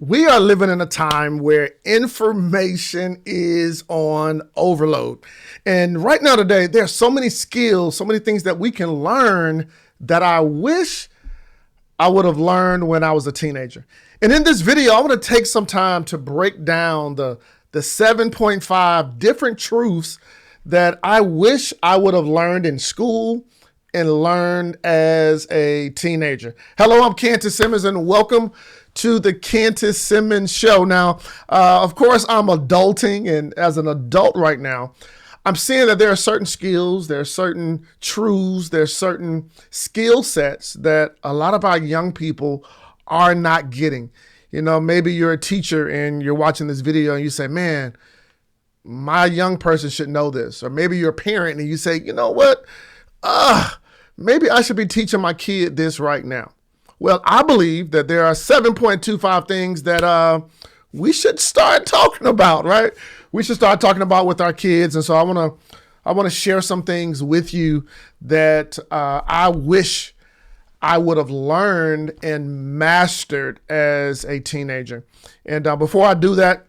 We are living in a time where information is on overload. And right now today, there are so many skills, so many things that we can learn that I wish I would have learned when I was a teenager. And in this video, I want to take some time to break down the 7.5 different truths that I wish I would have learned in school and learned as a teenager. Hello, I'm Kantis Simmons, and welcome to the Kantis Simmons Show. Now, of course, I'm adulting, and as an adult right now, I'm seeing that there are certain skills, there are certain truths, there are certain skill sets that a lot of our young people are not getting. You know, maybe you're a teacher and you're watching this video and you say, man, my young person should know this. Or maybe you're a parent and you say, you know what? Maybe I should be teaching my kid this right now. Well, I believe that there are 7.25 things that we should start talking about, right? We should start talking about with our kids. And so I want to share some things with you that I wish I would have learned and mastered as a teenager. And before I do that,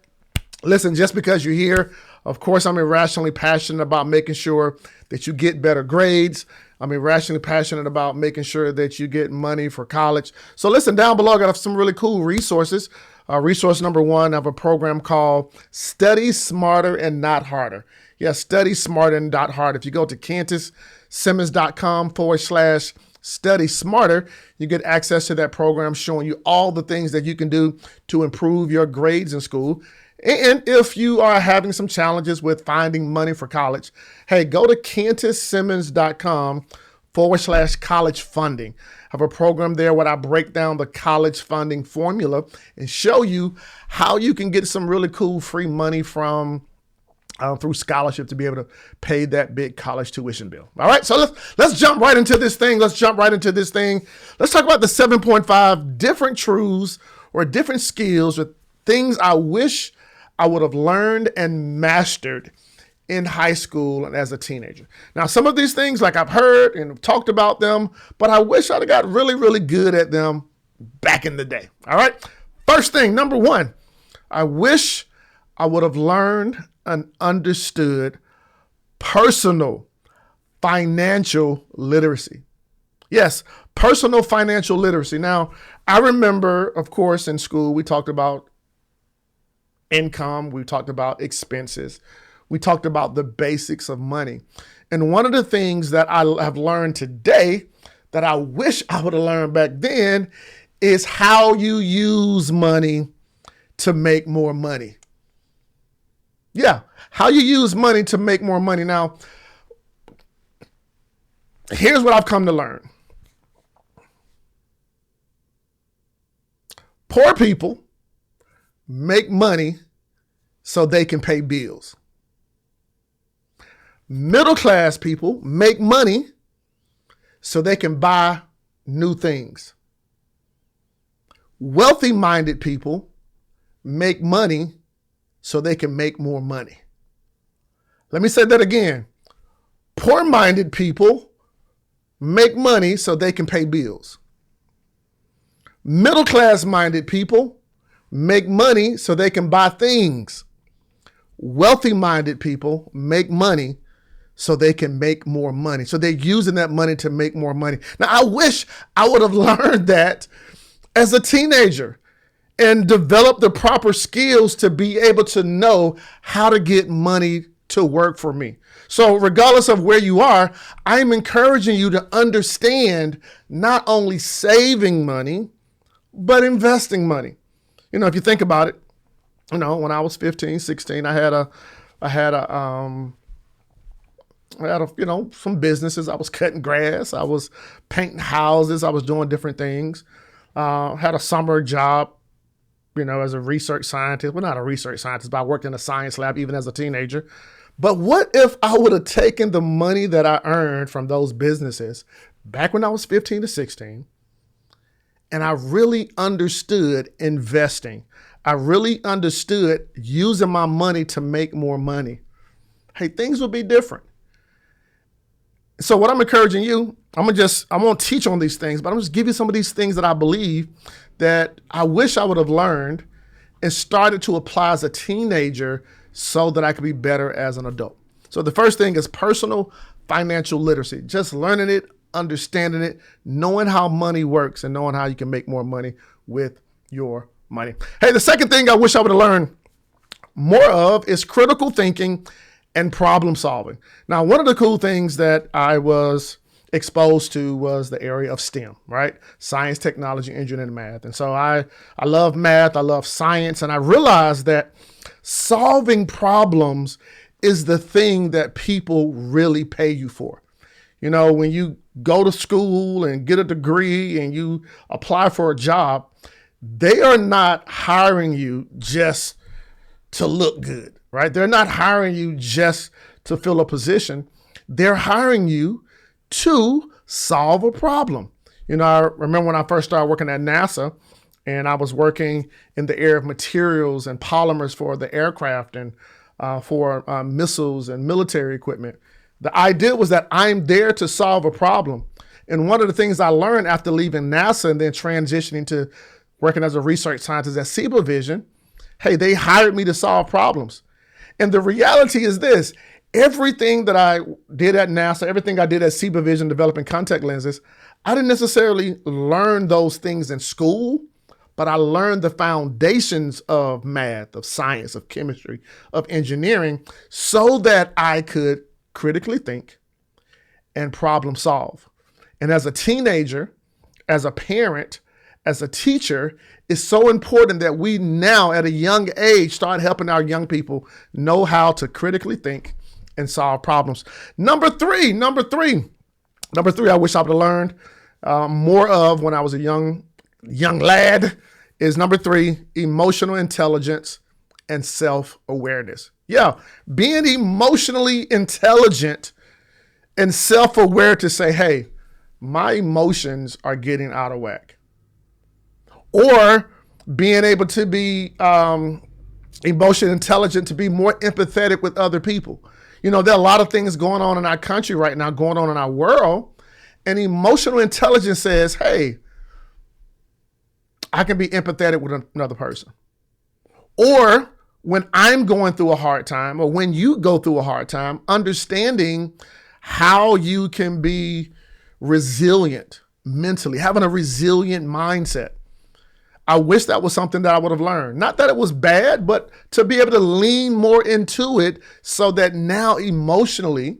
listen, just because you're here, of course, I'm irrationally passionate about making sure that you get better grades. I'm irrationally passionate about making sure that you get money for college. So listen, down below, I got some really cool resources. Resource number one, I have a program called Study Smarter and Not Harder. Yeah, Study Smarter and Not Harder. If you go to kantissimmons.com/study smarter, you get access to that program showing you all the things that you can do to improve your grades in school. And if you are having some challenges with finding money for college, hey, go to kantissimmons.com/college funding. I have a program there where I break down the college funding formula and show you how you can get some really cool free money from through scholarship to be able to pay that big college tuition bill. All right, so let's jump right into this thing. Let's talk about the 7.5 different truths or different skills or things I wish I would have learned and mastered in high school and as a teenager. Now, some of these things, like I've heard and talked about them, but I wish I'd have got really, really good at them back in the day. All right. First thing, number one, I wish I would have learned and understood personal financial literacy. Yes, personal financial literacy. Now, I remember, of course, in school, we talked about income, we talked about expenses, we talked about the basics of money. And one of the things that I have learned today that I wish I would have learned back then is how you use money to make more money. Yeah, how you use money to make more money. Now, here's what I've come to learn. Poor people make money so they can pay bills. Middle class people make money so they can buy new things. Wealthy minded people make money so they can make more money. Let me say that again. Poor minded people make money so they can pay bills. Middle class minded people make money so they can buy things. Wealthy-minded people make money so they can make more money. So they're using that money to make more money. Now, I wish I would have learned that as a teenager and developed the proper skills to be able to know how to get money to work for me. So regardless of where you are, I'm encouraging you to understand not only saving money, but investing money. You know, if you think about it, you know, when I was 15, 16, I had some businesses. I was cutting grass. I was painting houses. I was doing different things. Had a summer job, you know, as a research scientist. Well, not a research scientist, but I worked in a science lab even as a teenager. But what if I would have taken the money that I earned from those businesses back when I was 15 to 16, and I really understood investing? I really understood using my money to make more money. Hey, things would be different. So what I'm encouraging you, I won't teach on these things, but I'm just give you some of these things that I believe that I wish I would have learned and started to apply as a teenager so that I could be better as an adult. So the first thing is personal financial literacy, just learning it, understanding it, knowing how money works, and knowing how you can make more money with your money. Hey, the second thing I wish I would have learned more of is critical thinking and problem solving. Now, one of the cool things that I was exposed to was the area of STEM, right? Science, technology, engineering, and math. And so I love math, I love science, and I realized that solving problems is the thing that people really pay you for. You know, when you go to school and get a degree and you apply for a job, they are not hiring you just to look good, right? They're not hiring you just to fill a position. They're hiring you to solve a problem. You know, I remember when I first started working at NASA and I was working in the area of materials and polymers for the aircraft and for missiles and military equipment. The idea was that I'm there to solve a problem. And one of the things I learned after leaving NASA and then transitioning to working as a research scientist at Vision, hey, they hired me to solve problems. And the reality is this: everything that I did at NASA, everything I did at Vision developing contact lenses, I didn't necessarily learn those things in school, but I learned the foundations of math, of science, of chemistry, of engineering, so that I could critically think and problem solve. And as a teenager, as a parent, as a teacher, it's so important that we now at a young age start helping our young people know how to critically think and solve problems. Number three, I wish I would have learned more of when I was a young lad is number 3, emotional intelligence and self-awareness. Yeah, being emotionally intelligent and self-aware to say, hey, my emotions are getting out of whack. Or being able to be emotionally intelligent, to be more empathetic with other people. You know, there are a lot of things going on in our country right now, going on in our world, and emotional intelligence says, hey, I can be empathetic with another person. Or when I'm going through a hard time, or when you go through a hard time, understanding how you can be resilient mentally, having a resilient mindset. I wish that was something that I would have learned. Not that it was bad, but to be able to lean more into it so that now emotionally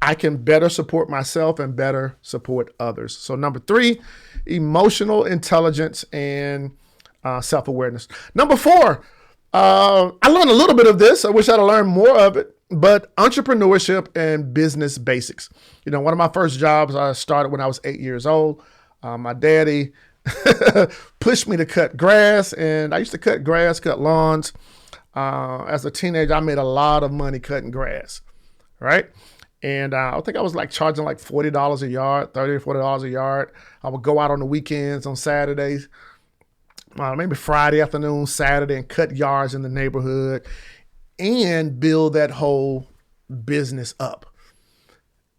I can better support myself and better support others. So number 3, emotional intelligence and self-awareness. Number 4, I learned a little bit of this. I wish I'd have learned more of it, but entrepreneurship and business basics. You know, one of my first jobs I started when I was 8 years old. My daddy pushed me to cut grass, and I used to cut grass, cut lawns. As a teenager, I made a lot of money cutting grass, right? And I think I was like charging like $40 a yard, $30 or $40 a yard. I would go out on the weekends, on Saturdays, maybe Friday afternoon, Saturday, and cut yards in the neighborhood and build that whole business up.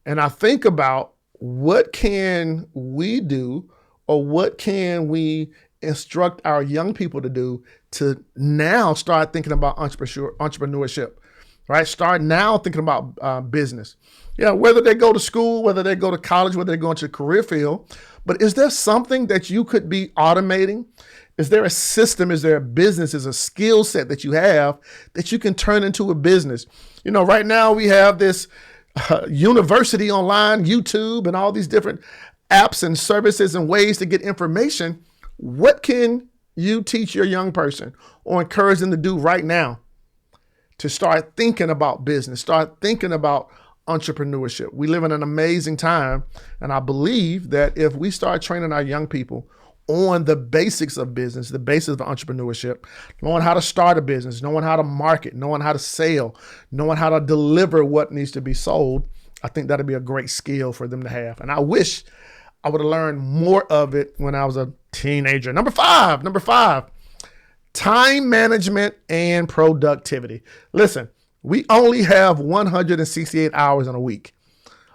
And I think about what can we do, or what can we instruct our young people to do to now start thinking about entrepreneurship, right? Start now thinking about business. Yeah, whether they go to school, whether they go to college, whether they go into a career field, but is there something that you could be automating? Is there a system? Is there a business? Is a skill set that you have that you can turn into a business? You know, right now we have this university online, YouTube, and all these different apps and services and ways to get information. What can you teach your young person or encourage them to do right now to start thinking about business, start thinking about entrepreneurship? We live in an amazing time, and I believe that if we start training our young people on the basics of business, the basics of entrepreneurship, knowing how to start a business, knowing how to market, knowing how to sell, knowing how to deliver what needs to be sold, I think that'd be a great skill for them to have. And I wish I would have learned more of it when I was a teenager. Number five, time management and productivity. Listen, we only have 168 hours in a week.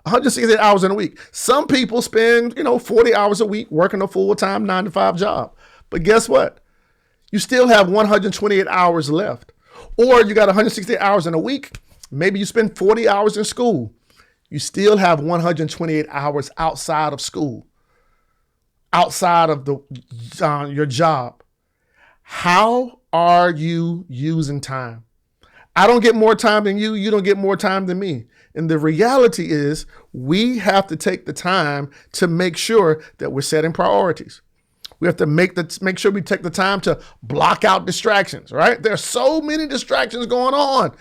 168 hours in a week. Some people spend, 40 hours a week working a full-time 9-to-5 job. But guess what? You still have 128 hours left. Or you got 168 hours in a week. Maybe you spend 40 hours in school. You still have 128 hours outside of school, outside of your job. How are you using time? I don't get more time than you. You don't get more time than me. And the reality is we have to take the time to make sure that we're setting priorities. We have to make sure we take the time to block out distractions, right? There are so many distractions going on.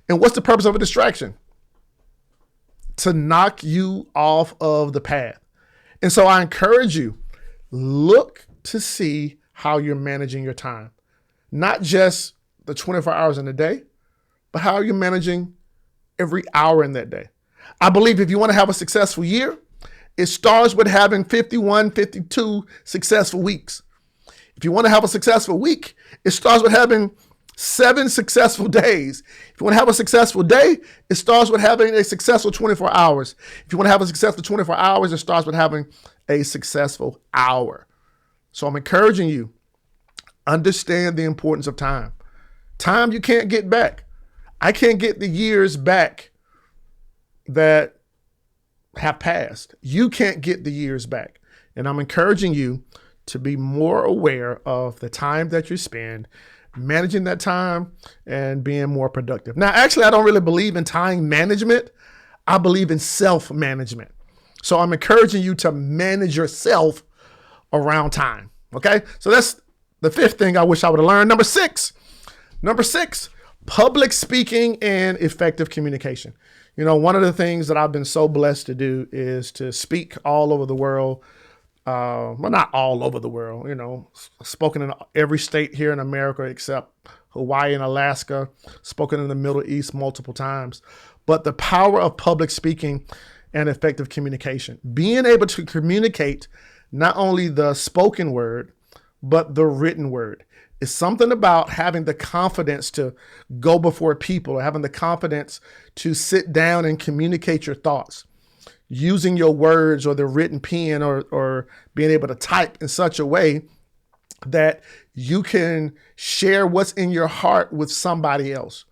And what's the purpose of a distraction? To knock you off of the path. And so I encourage you, look to see how you're managing your time. Not just the 24 hours in a day, but how you're managing every hour in that day. I believe if you want to have a successful year, it starts with having 51, 52 successful weeks. If you want to have a successful week, it starts with having 7 successful days. If you want to have a successful day, it starts with having a successful 24 hours. If you want to have a successful 24 hours, it starts with having a successful hour. So I'm encouraging you, understand the importance of time. Time you can't get back. I can't get the years back that have passed. You can't get the years back. And I'm encouraging you to be more aware of the time that you spend, managing that time and being more productive. Now, actually, I don't really believe in time management. I believe in self-management. So I'm encouraging you to manage yourself around time. Okay. So that's the 5th thing I wish I would have learned. Number six, public speaking and effective communication. You know, one of the things that I've been so blessed to do is to speak all over the world. Well, not all over the world, you know, spoken in every state here in America except Hawaii and Alaska, spoken in the Middle East multiple times. But the power of public speaking and effective communication, being able to communicate not only the spoken word, but the written word. It's something about having the confidence to go before people, or having the confidence to sit down and communicate your thoughts, using your words or the written pen or being able to type in such a way that you can share what's in your heart with somebody else,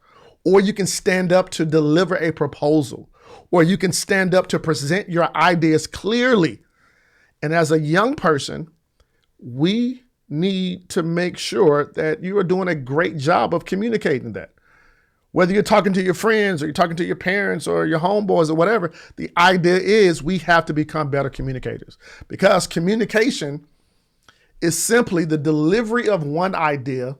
or you can stand up to deliver a proposal, or you can stand up to present your ideas clearly. And as a young person, we need to make sure that you are doing a great job of communicating that. Whether you're talking to your friends or you're talking to your parents or your homeboys or whatever, the idea is we have to become better communicators, because communication is simply the delivery of one idea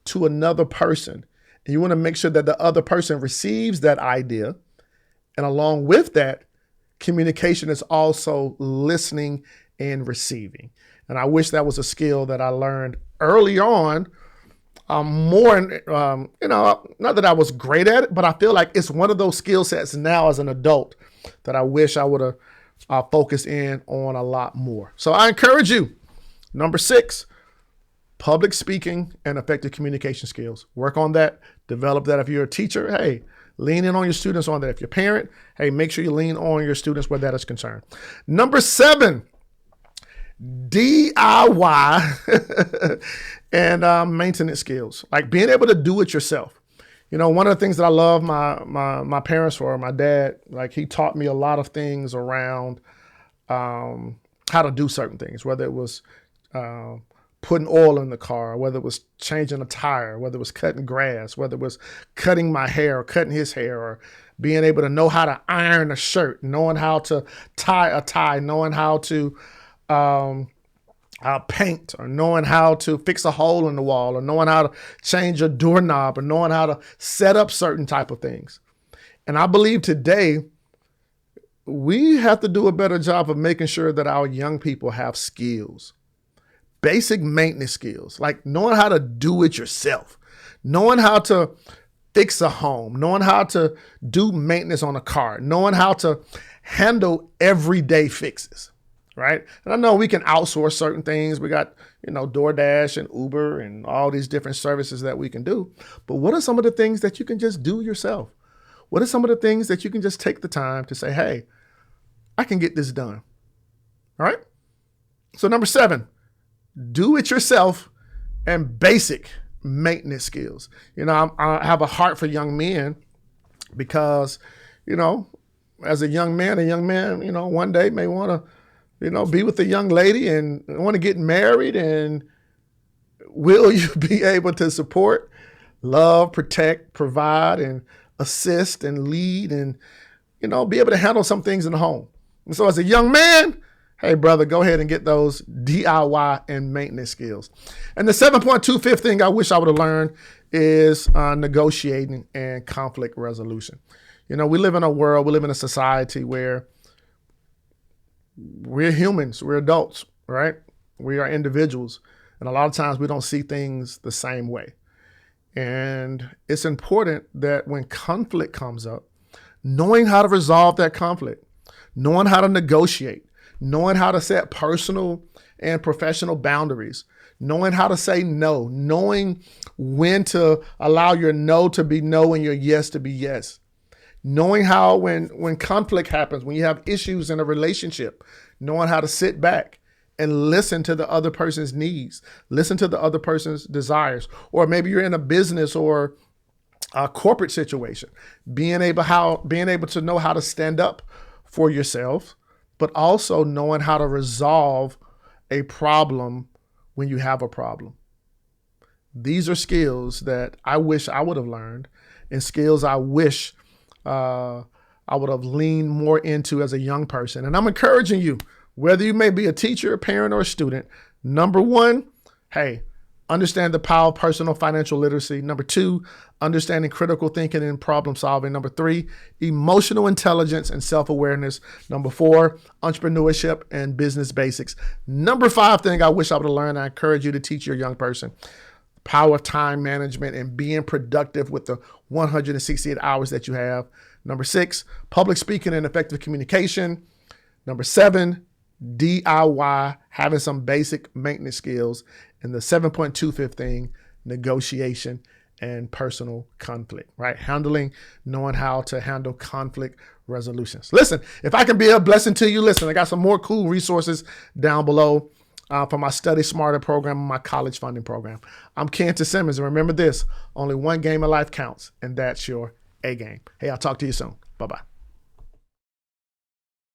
to another person. And you want to make sure that the other person receives that idea. And along with that, communication is also listening and receiving. And I wish that was a skill that I learned early on. Not that I was great at it, but I feel like it's one of those skill sets now as an adult that I wish I would have focused in on a lot more. So I encourage you. Number 6, public speaking and effective communication skills. Work on that. Develop that. If you're a teacher, hey, lean in on your students on that. If you're a parent, hey, make sure you lean on your students where that is concerned. Number 7, DIY and maintenance skills, like being able to do it yourself. You know, one of the things that I love my parents for, my dad, like he taught me a lot of things around how to do certain things, whether it was putting oil in the car, whether it was changing a tire, whether it was cutting grass, whether it was cutting my hair or cutting his hair, or being able to know how to iron a shirt, knowing how to tie a tie, knowing how to paint, or knowing how to fix a hole in the wall, or knowing how to change a doorknob, or knowing how to set up certain type of things. And I believe today we have to do a better job of making sure that our young people have skills, basic maintenance skills, like knowing how to do it yourself, knowing how to fix a home, knowing how to do maintenance on a car, knowing how to handle everyday fixes. Right. And I know we can outsource certain things. We got, DoorDash and Uber and all these different services that we can do. But what are some of the things that you can just do yourself? What are some of the things that you can just take the time to say, hey, I can get this done? All right. So number 7, do it yourself and basic maintenance skills. I have a heart for young men because, as a young man, one day may want to, be with a young lady and want to get married. And will you be able to support, love, protect, provide, and assist and lead and, be able to handle some things in the home? And so as a young man, hey, brother, go ahead and get those DIY and maintenance skills. And the 7.25th thing I wish I would have learned is negotiating and conflict resolution. We live in a society where we're humans, we're adults, right? We are individuals. And a lot of times we don't see things the same way. And it's important that when conflict comes up, knowing how to resolve that conflict, knowing how to negotiate, knowing how to set personal and professional boundaries, knowing how to say no, knowing when to allow your no to be no and your yes to be yes, knowing how when conflict happens, when you have issues in a relationship, knowing how to sit back and listen to the other person's needs, listen to the other person's desires, or maybe you're in a business or a corporate situation, being able to know how to stand up for yourself, but also knowing how to resolve a problem when you have a problem. These are skills that I wish I would have learned, and skills I wish I would have leaned more into as a young person. And I'm encouraging you, whether you may be a teacher, a parent, or a student, number one, hey, understand the power of personal financial literacy. Number two, understanding critical thinking and problem solving. Number three, emotional intelligence and self-awareness. Number four, entrepreneurship and business basics. Number five thing I wish I would have learned, I encourage you to teach your young person, power of time management and being productive with the 168 hours that you have. Number six, public speaking and effective communication. Number seven, DIY, having some basic maintenance skills. And the 7.25th thing, negotiation and personal conflict, right? Knowing how to handle conflict resolutions. Listen, if I can be a blessing to you, listen, I got some more cool resources down below for my Study Smarter program and my college funding program. I'm Kantis Simmons, and remember this, only one game of life counts, and that's your A game. Hey, I'll talk to you soon. Bye-bye.